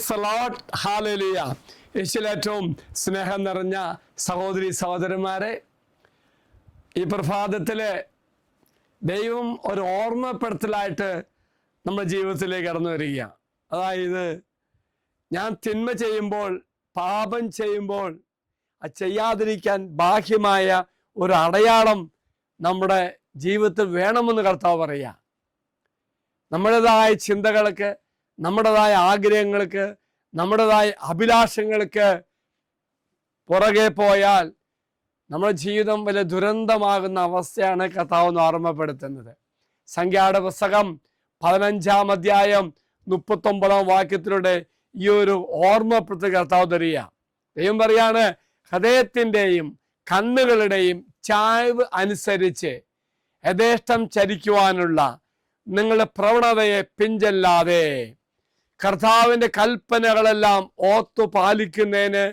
Praise the Lord, hallelujah. യേശുവിൽ ഏറ്റവും സ്നേഹം നിറഞ്ഞ സഹോദരി സഹോദരന്മാരെ, ഈ പ്രഭാതത്തില് ദൈവം ഒരു ഓർമ്മപ്പെടുത്തലായിട്ട് നമ്മുടെ ജീവിതത്തിലേക്ക് കടന്നു വരിക. അതായത് ഞാൻ തിന്മ ചെയ്യുമ്പോൾ, പാപം ചെയ്യുമ്പോൾ അത് ചെയ്യാതിരിക്കാൻ ബാഹ്യമായ ഒരു അടയാളം നമ്മുടെ ജീവിതത്തിൽ വേണമെന്ന് കർത്താവ് പറയുക. നമ്മുടേതായ ചിന്തകൾക്ക്, നമ്മുടേതായ ആഗ്രഹങ്ങൾക്ക്, നമ്മുടേതായ അഭിലാഷങ്ങൾക്ക് പുറകെ പോയാൽ നമ്മുടെ ജീവിതം വലിയ ദുരന്തമാകുന്ന അവസ്ഥയാണ് കർത്താവ് ഓർമ്മപ്പെടുത്തുന്നത്. സംഖ്യയുടെ പുസ്തകം 15-ാം അധ്യായം 39-ാം വാക്യത്തിലൂടെ ഈ ഒരു ഓർമ്മപ്പെടുത്തൽ കർത്താവ് തരിക. ദൈവം പറയാണ്, ഹൃദയത്തിൻ്റെയും കണ്ണുകളുടെയും ചായ്വ് അനുസരിച്ച് യഥേഷ്ടം ചരിക്കുവാനുള്ള നിങ്ങളുടെ പ്രവണതയെ പിഞ്ചല്ലാതെ കർത്താവിൻ്റെ കൽപ്പനകളെല്ലാം ഓർത്തു പാലിക്കുന്നതിന്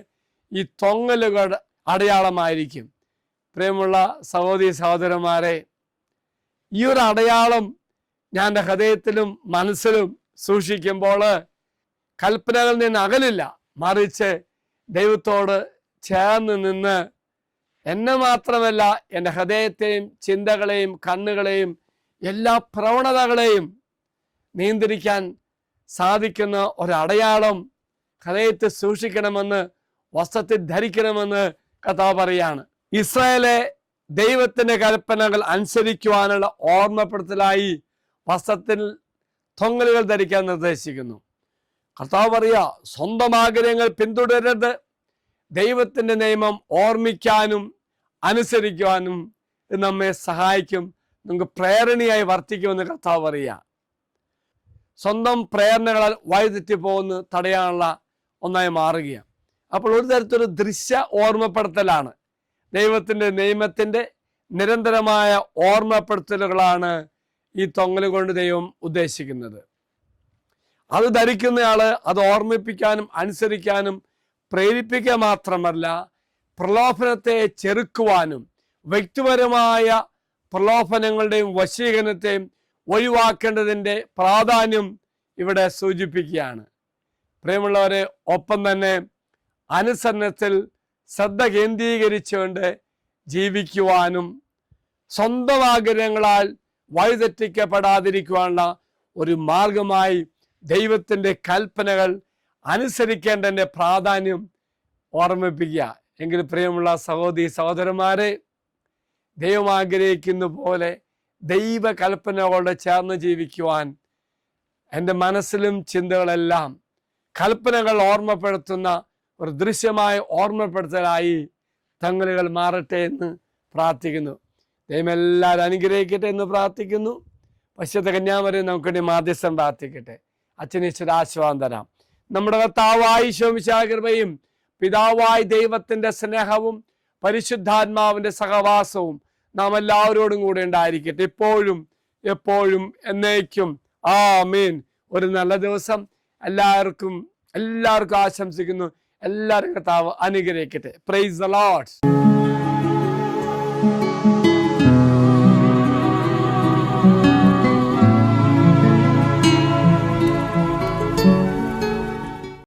ഈ തൊങ്ങലുകൾ അടയാളമായിരിക്കും. പ്രിയമുള്ള സഹോദരി സഹോദരന്മാരെ, ഈ ഒരു അടയാളം ഞാൻ എൻ്റെ ഹൃദയത്തിലും മനസ്സിലും സൂക്ഷിക്കുമ്പോൾ കൽപ്പനകളിൽ നിന്ന് അകലില്ല, മറിച്ച് ദൈവത്തോട് ചേർന്ന് നിന്ന് എന്നെ മാത്രമല്ല എൻ്റെ ഹൃദയത്തെയും ചിന്തകളെയും കണ്ണുകളെയും എല്ലാ പ്രവണതകളെയും നിയന്ത്രിക്കാൻ സാധിക്കുന്ന ഒരടയാളം ഹൃദയത്തിൽ സൂക്ഷിക്കണമെന്ന്, വസ്ത്രത്തിൽ ധരിക്കണമെന്ന് കർത്താവ് പറയാണ്. ഇസ്രായേലെ ദൈവത്തിൻ്റെ കൽപ്പനകൾ അനുസരിക്കുവാനുള്ള ഓർമ്മപ്പെടുത്തലായി വസ്ത്രത്തിൽ തൊങ്ങലുകൾ ധരിക്കാൻ നിർദ്ദേശിക്കുന്നു. കർത്താവ് പറയുക, സ്വന്തം ആഗ്രഹങ്ങൾ പിന്തുടരരുത്, ദൈവത്തിൻ്റെ നിയമം ഓർമ്മിക്കാനും അനുസരിക്കുവാനും ഇത് നമ്മെ സഹായിക്കും, നമുക്ക് പ്രേരണയായി വർത്തിക്കുമെന്ന് കർത്താവ് പറയുക. സ്വന്തം പ്രേരണകളാൽ വഴിതെറ്റിപ്പോകുന്ന തടയാനുള്ള ഒന്നായി മാറുകയാണ്. അപ്പോൾ ഒരു തരത്തിലൊരു ദൃശ്യ ഓർമ്മപ്പെടുത്തലാണ്, ദൈവത്തിൻ്റെ നിയമത്തിൻ്റെ നിരന്തരമായ ഓർമ്മപ്പെടുത്തലുകളാണ് ഈ തൊങ്ങൽ കൊണ്ട് ദൈവം ഉദ്ദേശിക്കുന്നത്. അത് ധരിക്കുന്നയാള് അത് ഓർമ്മിപ്പിക്കാനും അനുസരിക്കാനും പ്രേരിപ്പിക്കുക മാത്രമല്ല, പ്രലോഭനത്തെ ചെറുക്കുവാനും വ്യക്തിപരമായ പ്രലോഭനങ്ങളുടെയും വശീകരണത്തെയും ഒഴിവാക്കേണ്ടതിൻ്റെ പ്രാധാന്യം ഇവിടെ സൂചിപ്പിക്കുകയാണ്. പ്രിയമുള്ളവരെ, ഒപ്പം തന്നെ അനുസരണത്തിൽ ശ്രദ്ധ കേന്ദ്രീകരിച്ചുകൊണ്ട് ജീവിക്കുവാനും സ്വന്തം ആഗ്രഹങ്ങളാൽ വഴിതെറ്റിക്കപ്പെടാതിരിക്കുവാനുള്ള ഒരു മാർഗമായി ദൈവത്തിൻ്റെ കൽപ്പനകൾ അനുസരിക്കേണ്ടതിൻ്റെ പ്രാധാന്യം ഓർമ്മിപ്പിക്കുക. എങ്കിൽ പ്രിയമുള്ള സഹോദരി സഹോദരന്മാരെ, ദൈവം ആഗ്രഹിക്കുന്ന പോലെ ദൈവ കൽപ്പനകളോട് ചേർന്ന് ജീവിക്കുവാൻ എൻ്റെ മനസ്സിലും ചിന്തകളെല്ലാം കൽപ്പനകൾ ഓർമ്മപ്പെടുത്തുന്ന ഒരു ദൃശ്യമായ ഓർമ്മപ്പെടുത്തലായി തങ്ങലുകൾ മാറട്ടെ എന്ന് പ്രാർത്ഥിക്കുന്നു. ദൈവം എല്ലാവരും അനുഗ്രഹിക്കട്ടെ എന്ന് പ്രാർത്ഥിക്കുന്നു. പരിശുദ്ധ കന്യാമറിയം നമുക്ക് വേണ്ടി മാധ്യസ്ഥം പ്രാർത്ഥിക്കട്ടെ. അച്ഛനീശ്വര ആശീർവാദം തരാം. നമ്മുടെ കർത്താവായ ഈശോ മിശിഹായുടെ കൃപയും പിതാവായ ദൈവത്തിൻ്റെ സ്നേഹവും പരിശുദ്ധാത്മാവിൻ്റെ സഹവാസവും നാം എല്ലാവരോടും കൂടെ ഉണ്ടായിരിക്കട്ടെ, ഇപ്പോഴും എപ്പോഴും എന്നേക്കും. ആമേൻ. ഒരു നല്ല ദിവസം എല്ലാവർക്കും ആശംസിക്കുന്നു. എല്ലാവരും കർത്താവ് അനുഗ്രഹിക്കട്ടെ. Praise the Lord.